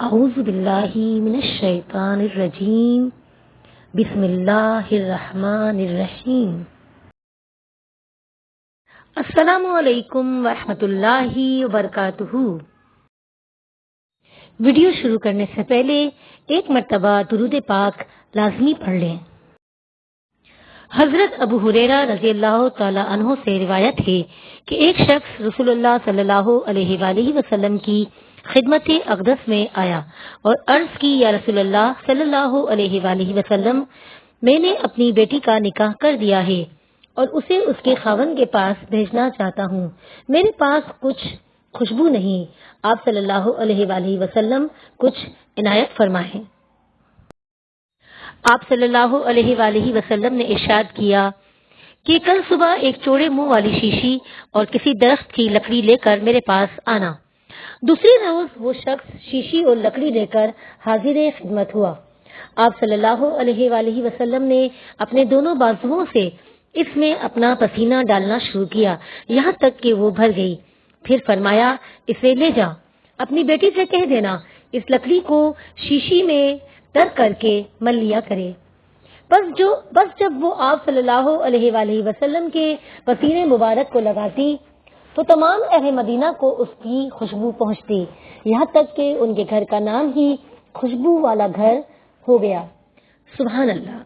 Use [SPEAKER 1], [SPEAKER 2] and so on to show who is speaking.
[SPEAKER 1] اعوذ باللہ من الشیطان الرجیم بسم اللہ الرحمن الرحیم۔ السلام علیکم ورحمۃ اللہ وبرکاتہ۔ ویڈیو شروع کرنے سے پہلے ایک مرتبہ درود پاک لازمی پڑھ لیں۔ حضرت ابو ہریرہ رضی اللہ تعالی عنہ سے روایت ہے کہ ایک شخص رسول اللہ صلی اللہ علیہ وآلہ وسلم کی خدمت اقدس میں آیا اور عرض کی، یا رسول اللہ صلی اللہ علیہ وآلہ وسلم، میں نے اپنی بیٹی کا نکاح کر دیا ہے اور اسے اس کے خاوند کے پاس بھیجنا چاہتا ہوں۔ میرے پاس کچھ خوشبو نہیں، آپ صلی اللہ علیہ وآلہ وسلم کچھ عنایت فرمائیں۔ آپ صلی اللہ علیہ وآلہ وسلم نے ارشاد کیا کہ کل صبح ایک چوڑے منہ والی شیشی اور کسی درخت کی لکڑی لے کر میرے پاس آنا۔ دوسری روز وہ شخص شیشی اور لکڑی لے کر حاضر خدمت ہوا۔ آپ صلی اللہ علیہ وآلہ وسلم نے اپنے دونوں بازوؤں سے اس میں اپنا پسینہ ڈالنا شروع کیا، یہاں تک کہ وہ بھر گئی۔ پھر فرمایا، اسے لے جا، اپنی بیٹی سے کہہ دینا اس لکڑی کو شیشی میں تر کر کے مل لیا کرے۔ بس جب وہ آپ صلی اللہ علیہ وآلہ وسلم کے پسینے مبارک کو لگاتی تو تمام اہل مدینہ کو اس کی خوشبو پہنچتی، یہاں تک کہ ان کے گھر کا نام ہی خوشبو والا گھر ہو گیا۔ سبحان اللہ۔